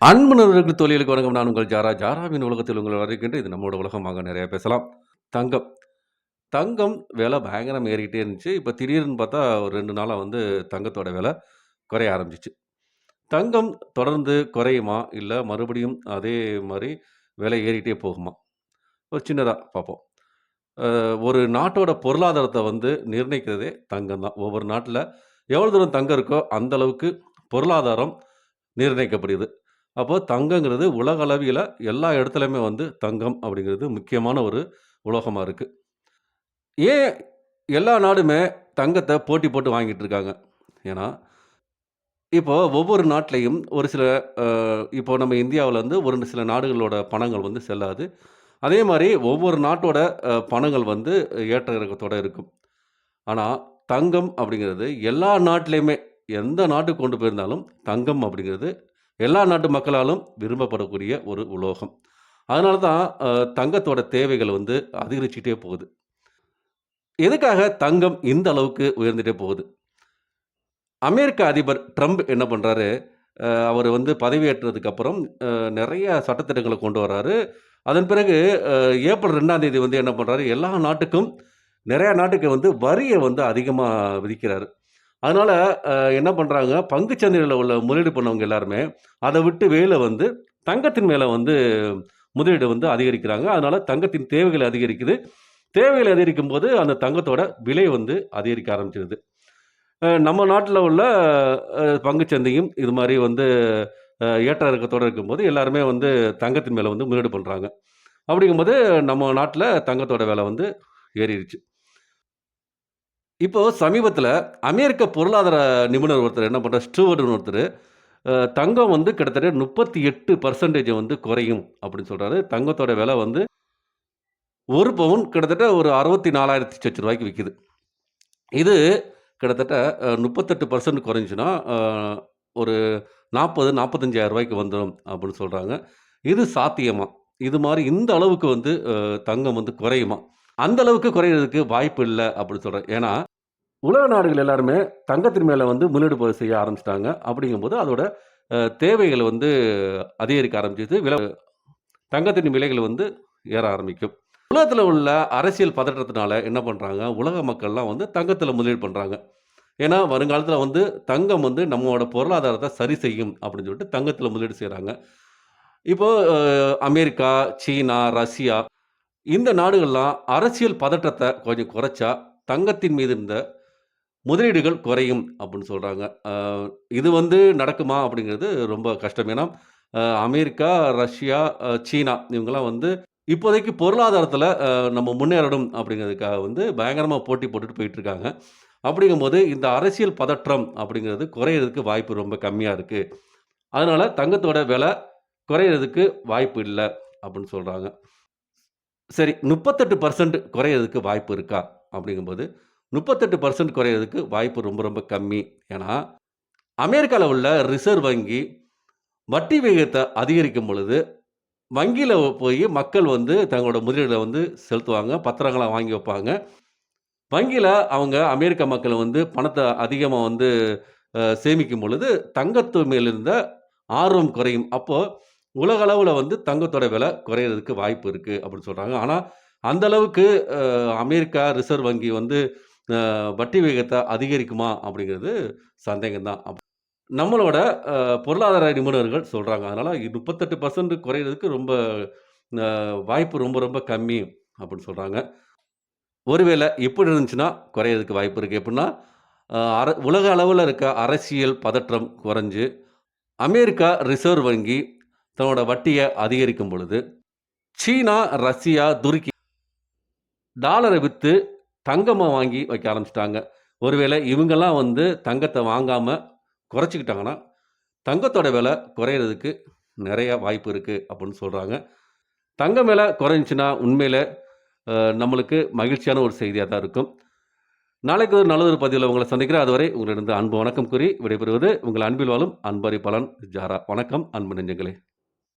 அன்பு நண்பர்களுக்கு தொழிலுக்கு வணக்கம். நான் உங்கள் ஜாரா. ஜாராவின் உலகத்தில் உங்களை வரவேற்கின்ற இது நம்மோட உலகமாக நிறைய பேசலாம். தங்கம். தங்கம் விலை பயங்கரம் ஏறிக்கிட்டே இருந்துச்சு. இப்ப திடீர்னு பார்த்தா ஒரு 2 நாளா வந்து தங்கத்தோட விலை குறைய ஆரம்பிச்சுச்சு. தங்கம் தொடர்ந்து குறையுமா? இல்ல மறுபடியும் அதே மாரி விலை ஏறிட்டே போகுமா? ஒரு சின்னதா பார்ப்போம். ஒரு நாட்டோட பொருளாதாரத்த வந்து நிர்ணயிக்கிறதே தங்கம் தான். ஒவ்வொரு நாட்ல எவ்வளோ தூரம் தங்கம் இருக்கோ, அந்த அளவுக்கு பொருளாதாரம் நிர்ணயிக்கப்படுது. அப்போ தங்கங்கிறது உலக அளவில எல்லா இடத்துலயுமே வந்து தங்கம் அப்படிங்கிறது முக்கியமான ஒரு உலோகமா இருக்கு. ஏன் எல்லா நாடுமே தங்கத்த போட்டி போட்டு வாங்கிட்டு இருக்காங்க? ஏன்னா, இப்போ ஒவ்வொரு நாட்டிலயும் ஒரு சில அ இப்போ நம்ம இந்தியாவுல வந்து ஒரு சில நாடுகளோட பணங்கள் வந்து செல்லாது. அதே மாரி ஒவ்வொரு நாட்டோட பணங்கள் வந்து ஏற்ற இறக்கத்தோட இருக்கும். ஆனா, தங்கம் அப்படிங்கிறது எல்லா நாட்டிலயுமே எந்த நாட்டுக்கு கொண்டு போயிருந்தாலும், தங்கம் அப்படிங்கிறது எல்லா நாட்டு மக்களாலும் விரும்பப்படக்கூடிய ஒரு உலோகம். அதனால தான் தங்கத்தோட தேவைகள் வந்து அதிகரிச்சுட்டே போகுது. எதுக்காக தங்கம் இந்த அளவுக்கு உயர்ந்துட்டே போகுது? அமெரிக்க அதிபர் ட்ரம்ப் என்ன பண்றாரு, அவரு வந்து பதவியேற்றதுக்கு அப்புறம் நெறைய சட்டதிட்டங்கள கொண்டு வராரு. அதன் பிறகு அ ஏப்ரல் 2ஆம் தேதி வந்து என்ன பண்றாரு, எல்லா நாட்டுக்கும் நெறைய நாட்டுக்கு வந்து வரிய வந்து அதிகமா விதிக்கிறாரு. அதனால என்ன பண்றாங்க, பங்குச் சந்தையில உள்ள முதலீடு பண்ணவங்க எல்லாருமே, அத விட்டு வெளில வந்து தங்கத்தின் மேல வந்து முதலீடு வந்து அதிகரிக்கிறாங்க. அதனால தங்கத்தின் தேவைகள் அதிகரிக்குது. தேவைகள் அதிகரிக்கும்போது, அந்த தங்கத்தோட விலை வந்து அதிகரிக்க ஆரம்பிச்சிருது. நம்ம நாட்டுல உள்ள பங்குச் சந்தையும் இது மாரி வந்து ஏற்ற இறக்கத்தோட இருக்கும்போது, எல்லாருமே வந்து தங்கத்தின் மேல வந்து முதலீடு பண்றாங்க. அப்படிங்கும்போது, நம்ம நாட்டுல தங்கத்தோட விலை வந்து ஏறிருச்சு. இப்போ சமீபத்தில அமெரிக்க பொருளாதார நிபுணர் ஒருத்தர் என்ன பண்றார், ஸ்டூவர்ட்ன்னு ஒருத்தரு, தங்கம் வந்து கிட்டத்தட்ட 38% வந்து குறையும் அப்படின்னு சொல்றாரு. தங்கத்தோட விலை வந்து 1 பவுன் கிட்டத்தட்ட ஒரு 64,000 சொச்ச ரூவாய்க்கு விக்குது. இது கிட்டத்தட்ட 38% குறைஞ்சுச்சுன்னா, ஒரு 40, 45,000 ரூவாய்க்கு வந்துரும் அப்படின்னு சொல்றாங்க. இது சாத்தியமா? இது மாரி இந்த அளவுக்கு வந்து தங்கம் வந்து குறையுமா? அந்த அளவுக்கு குறையறதுக்கு வாய்ப்பு இல்ல அப்படின்னு சொல்றேன். ஏன்னா உலக நாடுகள் எல்லாருமே தங்கத்தின் மேல வந்து முதலீடு செய்ய ஆரம்பிச்சுட்டாங்க. அப்படிங்கும்போது அதோட தேவைகள் வந்து அதிகரிக்க ஆரம்பிச்சது. தங்கத்தின் விலைகள் வந்து ஏற ஆரம்பிக்கும். உலகத்தில உள்ள அரசியல் பதற்றத்தினால என்ன பண்றாங்க, உலக மக்கள்லாம் வந்து தங்கத்தில முதலீடு பண்றாங்க. ஏன்னா, வருங்காலத்தில வந்து தங்கம் வந்து நம்மோட பொருளாதாரத்த சரி செய்யும் அப்படின்னு சொல்லிட்டு தங்கத்தில முதலீடு செய்றாங்க. இப்போ அமெரிக்கா, சீனா, ரஷ்யா இந்த நாடுகள்லாம் அரசியல் பதற்றத்த கொஞ்சம் குறைச்சா, தங்கத்தின் மீது இருந்த முதலீடுகள் குறையும் அப்படின்னு சொல்றாங்க. இது வந்து நடக்குமா? அப்படிங்கிறது ரொம்ப கஷ்டம். ஏன்னா, அமெரிக்கா, ரஷ்யா, சீனா இவங்கலாம் வந்து இப்போதைக்கு பொருளாதாரத்தில நம்ம முன்னேறணும் அப்படிங்கிறதுக்காக வந்து பயங்கரமா போட்டி போட்டுட்டு போயிட்டுருக்காங்க. அப்படிங்கும்போது இந்த அரசியல் பதற்றம் அப்படிங்கிறது குறையறதுக்கு வாய்ப்பு ரொம்ப கம்மியா இருக்கு. அதனால தங்கத்தோட விலை குறையறதுக்கு வாய்ப்பு இல்ல அப்படின்னு சொல்றாங்க. சரி 38% குறையறதுக்கு வாய்ப்பு இருக்கா? அப்படிங்கும்போது 38% குறையறதுக்கு வாய்ப்பு ரொம்ப ரொம்ப கம்மி. ஏன்னா, அமெரிக்கால உள்ள ரிசர்வ் வங்கி வட்டி விகிதத்த அதிகரிக்கும் பொழுது, வங்கியில போயி மக்கள் வந்து தங்களோட முதலீட வந்து செலுத்துவாங்க. பத்திரங்கள வாங்கி வைப்பாங்க. வங்கியில அவங்க அமெரிக்க மக்கள் வந்து பணத்த அதிகமா வந்து சேமிக்கும் பொழுது, தங்கத்து மேல் இருந்த ஆர்வம் குறையும். அப்போ உலக அளவுல வந்து தங்கத்தோட விலை குறையறதுக்கு வாய்ப்பு இருக்கு அப்படின்னு சொல்றாங்க. ஆனா, அந்த அளவுக்கு அ அமெரிக்கா ரிசர்வ் வங்கி வந்து வட்டி விகிதத்த அதிகரிக்குமா? அப்படிங்கிறது சந்தேகம் தான். நம்மளோட அ பொருளாதார நிபுணர்கள் சொல்றாங்க. அதனால 38% குறையறதுக்கு ரொம்ப வாய்ப்பு ரொம்ப ரொம்ப கம்மி அப்படின்னு சொல்றாங்க. ஒருவேள இப்படி இருந்துச்சுன்னா குறையறதுக்கு வாய்ப்பு இருக்கு. எப்புட்ன்னா, உலக அளவுல இருக்க அரசியல் பதற்றம் குறைஞ்சு, அமெரிக்கா ரிசர்வ் வங்கி தன்னோட வட்டிய அதிகரிக்கும் பொழுது, சீனா, ரஷ்யா, துருக்கி டாலர வித்து தங்கமா வாங்கி வைக்க ஆரம்பிச்சுட்டாங்க. ஒருவேளை இவங்கலாம் வந்து தங்கத்த வாங்காம குறைச்சுக்கிட்டாங்கன்னா, தங்கத்தோட விலை குறையறதுக்கு நெறைய வாய்ப்பு இருக்கு அப்படின்னு சொல்றாங்க. தங்கம் விலை குறைஞ்சுச்சுன்னா உண்மையில நம்மளுக்கு மகிழ்ச்சியான ஒரு செய்தியா தான் இருக்கும். நாளைக்கு ஒரு நல்ல ஒரு பதிவுல உங்கள சந்திக்கிறேன். அதுவரை உங்களிடம் அன்பு வணக்கம் கூறி விடைபெறுவது உங்கள் அன்பில் வாழும் அன்பறிவாளன் ஜாரா. வணக்கம் அன்பு நெஞ்சங்களே!